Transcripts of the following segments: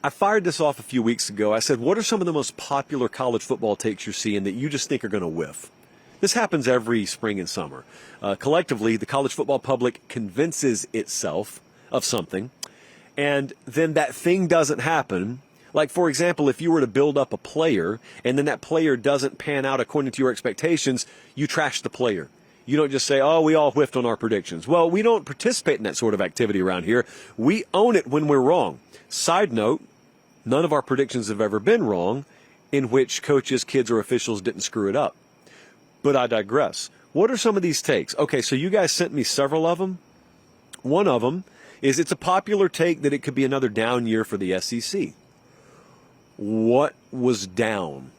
I fired this off a few weeks ago. I said, what are some of the most popular college football takes you're seeing that you just think are going to whiff? This happens every spring and summer. Collectively, the college football public convinces itself of something, and then that thing doesn't happen. Like, for example, if you were to build up a player, and then that player doesn't pan out according to your expectations, you trash the player. You don't just say, oh, we all whiffed on our predictions. Well, we don't participate in that sort of activity around here. We own it when we're wrong. Side note, none of our predictions have ever been wrong in which coaches, kids, or officials didn't screw it up. But I digress. What are some of these takes? Okay, so you guys sent me several of them. One of them is it's a popular take that it could be another down year for the SEC. What was down?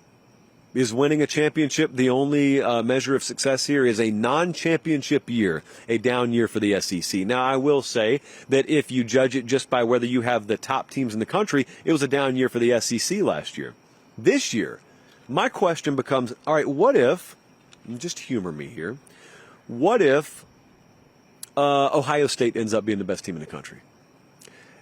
Is winning a championship the only measure of success here? Is a non-championship year a down year for the SEC? Now, I will say that if you judge it just by whether you have the top teams in the country, it was a down year for the SEC last year. This year, my question becomes, all right, what if, just humor me here, what if Ohio State ends up being the best team in the country?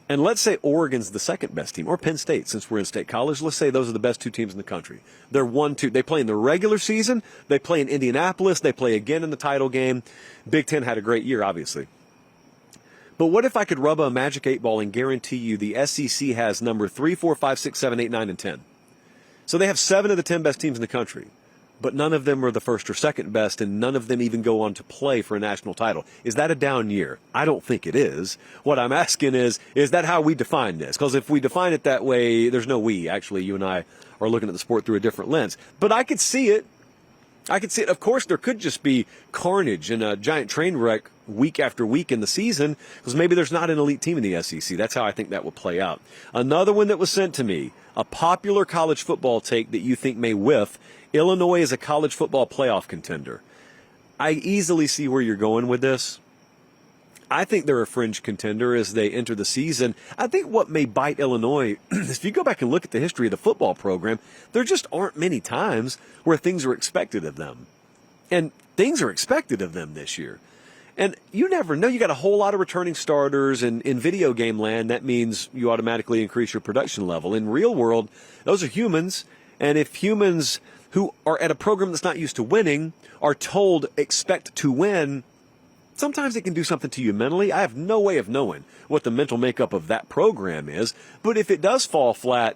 And let's say Oregon's the second best team, or Penn State, since we're in state college. Let's say those are the best two teams in the country. They're 1-2. They play in the regular season. They play in Indianapolis. They play again in the title game. Big Ten had a great year, obviously. But what if I could rub a magic 8 ball and guarantee you the SEC has number 3, 4, 5, 6, 7, 8, 9, and 10? So they have 7 of the 10 best teams in the country. But none of them are the first or second best, and none of them even go on to play for a national title. Is that a down year? I don't think it is. What I'm asking is that how we define this? Because if we define it that way, there's no we. Actually, you and I are looking at the sport through a different lens. But I could see it. I could see it. Of course, there could just be carnage and a giant train wreck week after week in the season, because maybe there's not an elite team in the SEC. That's how I think that will play out. Another one that was sent to me, a popular college football take that you think may whiff: Illinois is a college football playoff contender. I easily see where you're going with this. I think they're a fringe contender as they enter the season. I think what may bite Illinois, if you go back and look at the history of the football program, there just aren't many times where things are expected of them. And things are expected of them this year. And you never know. You got a whole lot of returning starters, and in video game land, that means you automatically increase your production level. In real world, those are humans. And if humans who are at a program that's not used to winning are told expect to win, sometimes it can do something to you mentally. I have no way of knowing what the mental makeup of that program is. But if it does fall flat,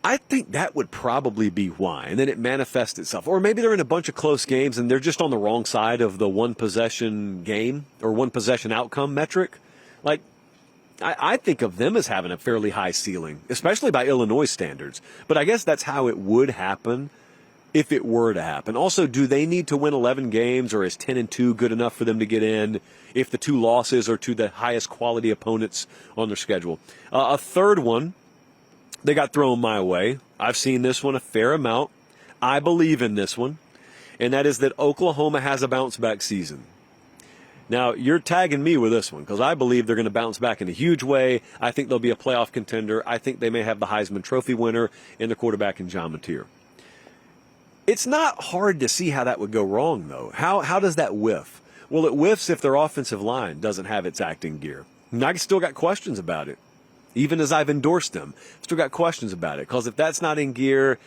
I think that would probably be why. And then it manifests itself. Or maybe they're in a bunch of close games and they're just on the wrong side of the one possession game or one possession outcome metric. Like, I think of them as having a fairly high ceiling, especially by Illinois standards. But I guess that's how it would happen if it were to happen. Also, do they need to win 11 games, or is 10-2 good enough for them to get in if the 2 losses are to the highest quality opponents on their schedule? A third one, they got thrown my way. I've seen this one a fair amount. I believe in this one, and that is that Oklahoma has a bounce-back season. Now, you're tagging me with this one because I believe they're going to bounce back in a huge way. I think they'll be a playoff contender. I think they may have the Heisman Trophy winner in the quarterback in John Mateer. It's not hard to see how that would go wrong, though. How does that whiff? Well, it whiffs if their offensive line doesn't have its acting gear. And I still got questions about it. Even as I've endorsed them, still got questions about it. Because if that's not in gear,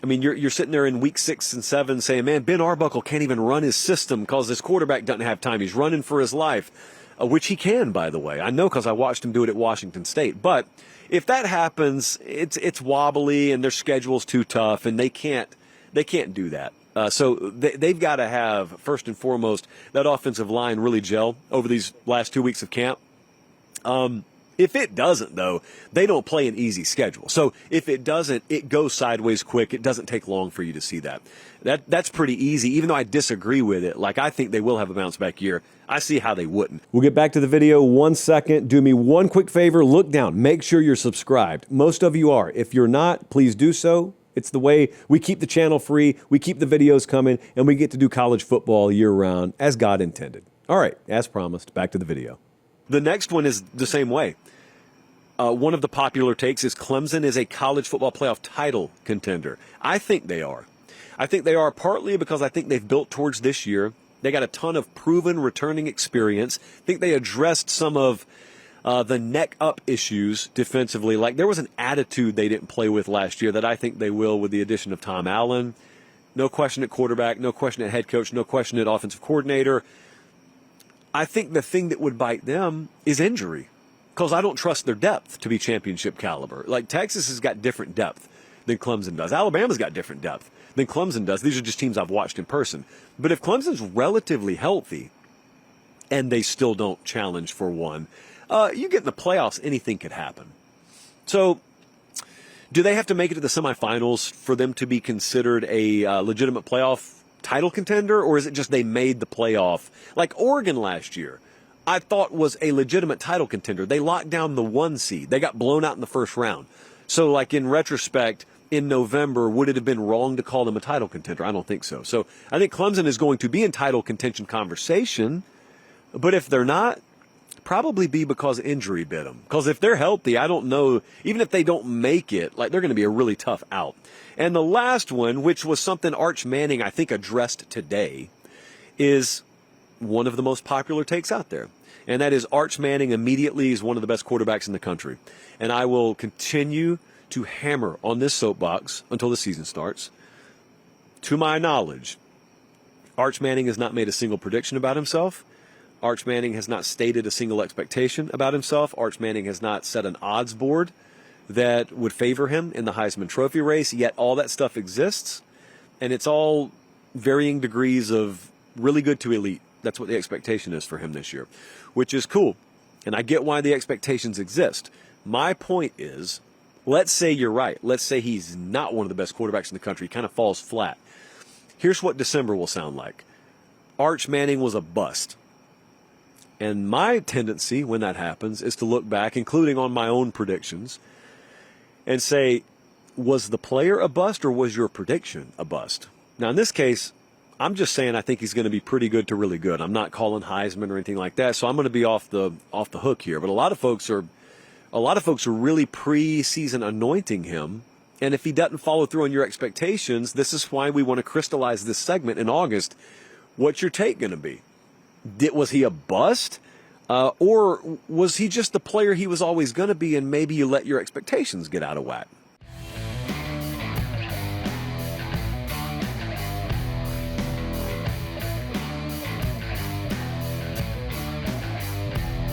I mean, you're sitting there in week 6 and 7 saying, man, Ben Arbuckle can't even run his system because his quarterback doesn't have time. He's running for his life, which he can, by the way. I know because I watched him do it at Washington State. But if that happens, it's wobbly and their schedule's too tough, and they can't do that. So they've got to have, first and foremost, that offensive line really gel over these last 2 weeks of camp. If it doesn't, though, they don't play an easy schedule. So if it doesn't, it goes sideways quick. It doesn't take long for you to see that. That's pretty easy, even though I disagree with it. Like, I think they will have a bounce-back year. I see how they wouldn't. We'll get back to the video 1 second. Do me one quick favor. Look down. Make sure you're subscribed. Most of you are. If you're not, please do so. It's the way we keep the channel free, we keep the videos coming, and we get to do college football year-round as God intended. All right, as promised, back to the video. The next one is the same way. One of the popular takes is Clemson is a college football playoff title contender. I think they are. I think they are partly because I think they've built towards this year. They got a ton of proven returning experience. I think they addressed some of The neck-up issues defensively, like there was an attitude they didn't play with last year that I think they will with the addition of Tom Allen. No question at quarterback, no question at head coach, no question at offensive coordinator. I think the thing that would bite them is injury, because I don't trust their depth to be championship caliber. Like Texas has got different depth than Clemson does. Alabama's got different depth than Clemson does. These are just teams I've watched in person. But if Clemson's relatively healthy and they still don't challenge for one, you get in the playoffs, anything could happen. So do they have to make it to the semifinals for them to be considered a legitimate playoff title contender, or is it just they made the playoff? Like Oregon last year, I thought was a legitimate title contender. They locked down the 1 seed. They got blown out in the first round. So like in retrospect, in November, would it have been wrong to call them a title contender? I don't think so. So I think Clemson is going to be in title contention conversation, but if they're not, probably be because injury bit them. Because if they're healthy, I don't know, even if they don't make it, like they're going to be a really tough out. And the last one, which was something Arch Manning, I think, addressed today, is one of the most popular takes out there. And that is Arch Manning immediately is one of the best quarterbacks in the country. And I will continue to hammer on this soapbox until the season starts. To my knowledge, Arch Manning has not made a single prediction about himself. Arch Manning has not stated a single expectation about himself. Arch Manning has not set an odds board that would favor him in the Heisman Trophy race, yet all that stuff exists, and it's all varying degrees of really good to elite. That's what the expectation is for him this year, which is cool, and I get why the expectations exist. My point is, let's say you're right. Let's say he's not one of the best quarterbacks in the country. He kind of falls flat. Here's what December will sound like. Arch Manning was a bust. And my tendency when that happens is to look back, including on my own predictions, and say, was the player a bust or was your prediction a bust? Now, in this case, I'm just saying I think he's going to be pretty good to really good. I'm not calling Heisman or anything like that, so I'm going to be off the hook here. But a lot of folks are really preseason anointing him, and if he doesn't follow through on your expectations, this is why we want to crystallize this segment in August. What's your take going to be? Was he a bust? Or was he just the player he was always going to be, and maybe you let your expectations get out of whack?